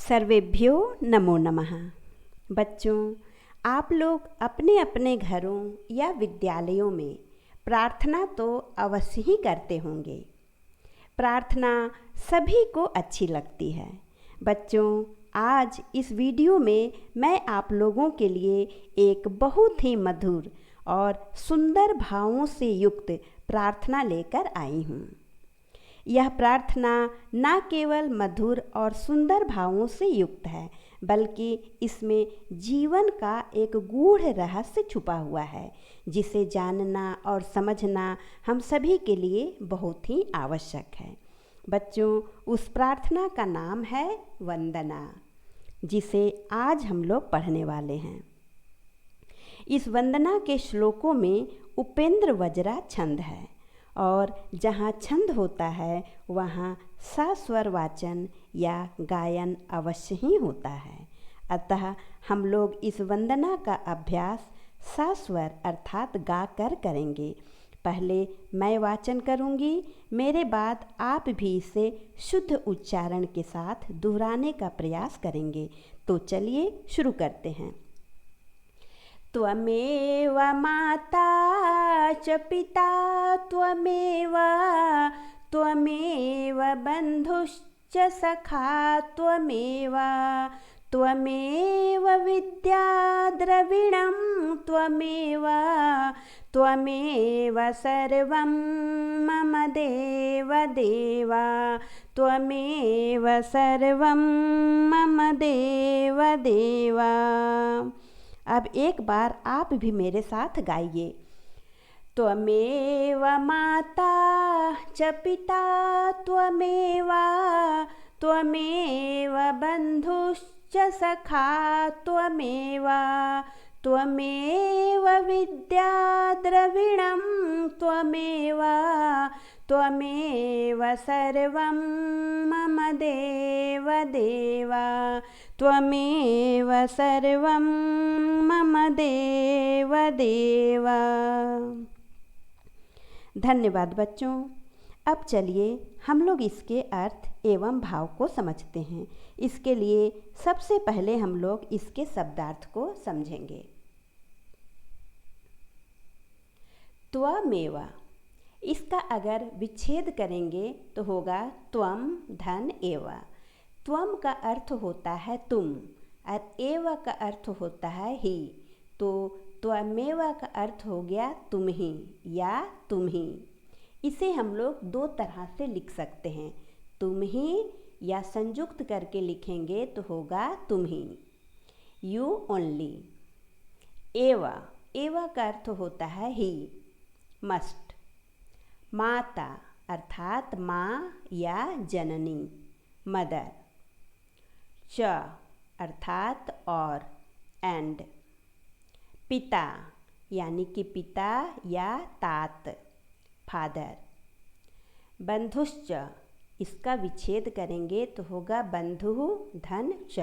सर्वेभ्यो नमो नमः। बच्चों, आप लोग अपने अपने घरों या विद्यालयों में प्रार्थना तो अवश्य ही करते होंगे। प्रार्थना सभी को अच्छी लगती है। बच्चों, आज इस वीडियो में मैं आप लोगों के लिए एक बहुत ही मधुर और सुंदर भावों से युक्त प्रार्थना लेकर आई हूँ। यह प्रार्थना न केवल मधुर और सुंदर भावों से युक्त है, बल्कि इसमें जीवन का एक गूढ़ रहस्य छुपा हुआ है, जिसे जानना और समझना हम सभी के लिए बहुत ही आवश्यक है। बच्चों, उस प्रार्थना का नाम है वंदना, जिसे आज हम लोग पढ़ने वाले हैं। इस वंदना के श्लोकों में उपेंद्र वज्रा छंद है, और जहाँ छंद होता है वहाँ सस्वर वाचन या गायन अवश्य ही होता है। अतः हम लोग इस वंदना का अभ्यास सस्वर अर्थात गा कर करेंगे। पहले मैं वाचन करूँगी, मेरे बाद आप भी इसे शुद्ध उच्चारण के साथ दोहराने का प्रयास करेंगे। तो चलिए शुरू करते हैं। त्वमेव माता च पिता त्वमेव बन्धुश्च सखा त्वमेव विद्या द्रविणं त्वमेव सर्वं मम देव त्वमेव सर्वं मम देव। अब एक बार आप भी मेरे साथ गाइए। त्वमेव माता च पिता त्वमेव बन्धुश्च सखा त्वमेव विद्या द्रविणं त्वमेव सर्वं मम देव त्वमेव सर्वं मम देव। धन्यवाद बच्चों। अब चलिए हम लोग इसके अर्थ एवं भाव को समझते हैं। इसके लिए सबसे पहले हम लोग इसके शब्दार्थ को समझेंगे। त्वमेव, इसका अगर विच्छेद करेंगे तो होगा त्वम धन एव। त्वम का अर्थ होता है तुम और एव का अर्थ होता है ही, तो त्वमेव का अर्थ हो गया तुम ही या तुम ही। इसे हम लोग दो तरह से लिख सकते हैं, तुम ही, या संयुक्त करके लिखेंगे तो होगा तुम ही, यू ओनली। एव का अर्थ होता है ही, मस्ट। माता अर्थात माँ या जननी, मदर। च अर्थात और, एंड। पिता यानी कि पिता या तात, फादर। बंधुश्च, इसका विच्छेद करेंगे तो होगा बंधु धन च।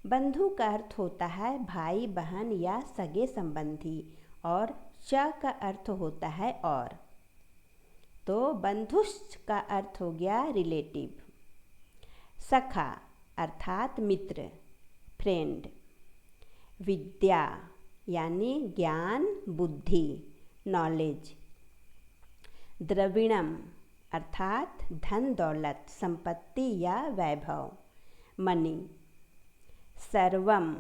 बंधु का अर्थ होता है भाई बहन या सगे संबंधी, और च का अर्थ होता है और, तो बंधुश्च का अर्थ हो गया रिलेटिव। सखा अर्थात मित्र, फ्रेंड। विद्या यानी ज्ञान बुद्धि, नॉलेज। द्रविणम अर्थात धन दौलत संपत्ति या वैभव, मनी। सर्वम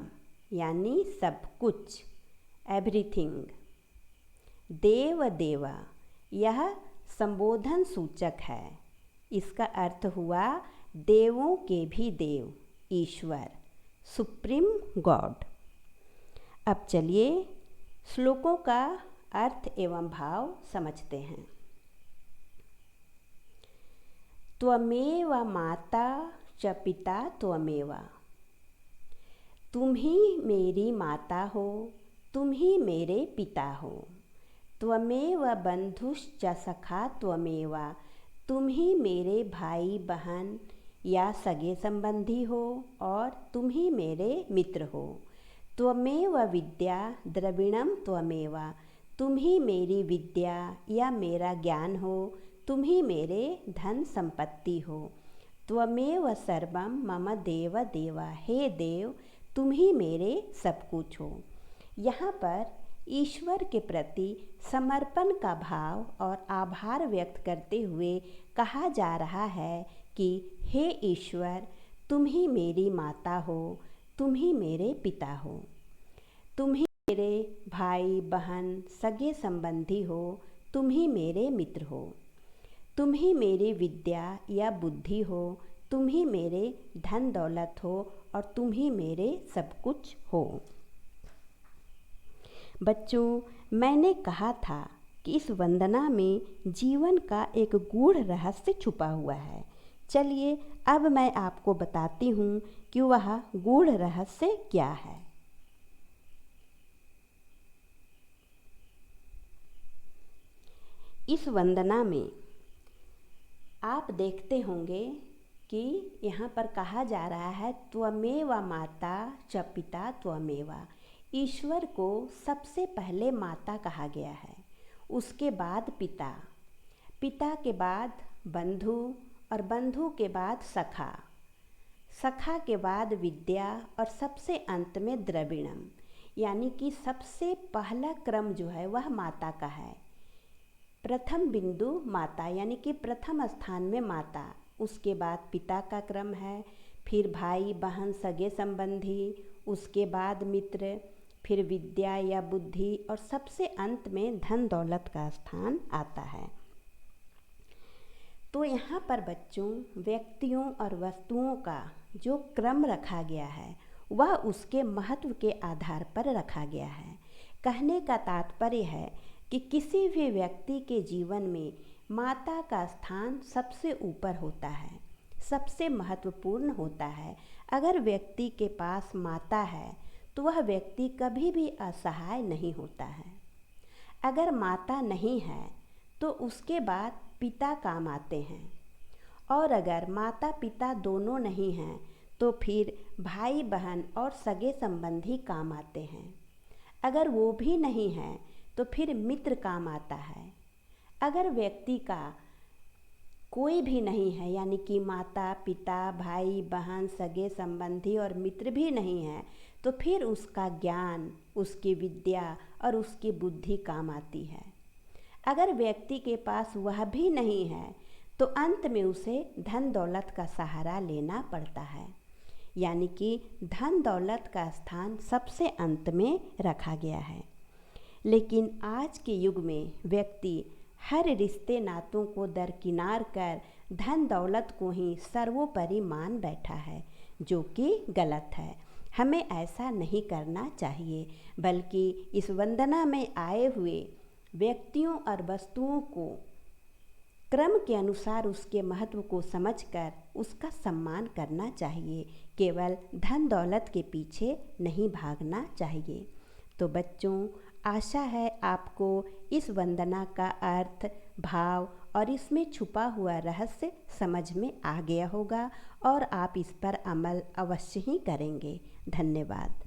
यानी सब कुछ, एवरीथिंग। देवा, यह संबोधन सूचक है। इसका अर्थ हुआ देवों के भी देव, ईश्वर, सुप्रीम गॉड। अब चलिए श्लोकों का अर्थ एवं भाव समझते हैं। त्वमेव माता च पिता त्वमेव, तुम ही मेरी माता हो, तुम ही मेरे पिता हो। त्वमेव बंधुश्च सखा त्वमेव, तुम ही मेरे भाई बहन या सगे संबंधी हो, और तुम ही मेरे मित्र हो। त्वमेव विद्या द्रविणम त्वमेव, तुम ही मेरी विद्या या मेरा ज्ञान हो, तुम ही मेरे धन संपत्ति हो। त्वमेव सर्वं मम देव देवा, हे देव तुम ही मेरे सब कुछ हो। यहाँ पर ईश्वर के प्रति समर्पण का भाव और आभार व्यक्त करते हुए कहा जा रहा है कि हे ईश्वर, तुम ही मेरी माता हो, तुम ही मेरे पिता हो, तुम ही मेरे भाई बहन सगे संबंधी हो, तुम ही मेरे मित्र हो, तुम ही मेरी विद्या या बुद्धि हो, तुम ही मेरे धन दौलत हो और तुम ही मेरे सब कुछ हो। बच्चों, मैंने कहा था कि इस वंदना में जीवन का एक गूढ़ रहस्य छुपा हुआ है। चलिए अब मैं आपको बताती हूँ कि वह गूढ़ रहस्य क्या है। इस वंदना में आप देखते होंगे कि यहाँ पर कहा जा रहा है त्वमेव माता च पिता त्वमेव। ईश्वर को सबसे पहले माता कहा गया है, उसके बाद पिता, पिता के बाद बंधु और बंधु के बाद सखा, सखा के बाद विद्या और सबसे अंत में द्रविणम, यानी कि सबसे पहला क्रम जो है वह माता का है। प्रथम बिंदु माता, यानी कि प्रथम स्थान में माता, उसके बाद पिता का क्रम है, फिर भाई बहन सगे संबंधी, उसके बाद मित्र, फिर विद्या या बुद्धि और सबसे अंत में धन दौलत का स्थान आता है। तो यहाँ पर बच्चों व्यक्तियों और वस्तुओं का जो क्रम रखा गया है वह उसके महत्व के आधार पर रखा गया है। कहने का तात्पर्य है कि किसी भी व्यक्ति के जीवन में माता का स्थान सबसे ऊपर होता है, सबसे महत्वपूर्ण होता है। अगर व्यक्ति के पास माता है तो वह व्यक्ति कभी भी असहाय नहीं होता है। अगर माता नहीं है तो उसके बाद पिता काम आते हैं, और अगर माता पिता दोनों नहीं हैं तो फिर भाई बहन और सगे संबंधी काम आते हैं। अगर वो भी नहीं है तो फिर मित्र काम आता है। अगर व्यक्ति का कोई भी नहीं है, यानी कि माता पिता भाई बहन सगे संबंधी और मित्र भी नहीं है, तो फिर उसका ज्ञान, उसकी विद्या और उसकी बुद्धि काम आती है। अगर व्यक्ति के पास वह भी नहीं है तो अंत में उसे धन दौलत का सहारा लेना पड़ता है, यानी कि धन दौलत का स्थान सबसे अंत में रखा गया है। लेकिन आज के युग में व्यक्ति हर रिश्ते नातों को दरकिनार कर धन दौलत को ही सर्वोपरि मान बैठा है, जो कि गलत है। हमें ऐसा नहीं करना चाहिए, बल्कि इस वंदना में आए हुए व्यक्तियों और वस्तुओं को क्रम के अनुसार उसके महत्व को समझकर उसका सम्मान करना चाहिए। केवल धन दौलत के पीछे नहीं भागना चाहिए। तो बच्चों, आशा है आपको इस वंदना का अर्थ, भाव और इसमें छुपा हुआ रहस्य समझ में आ गया होगा और आप इस पर अमल अवश्य ही करेंगे। धन्यवाद।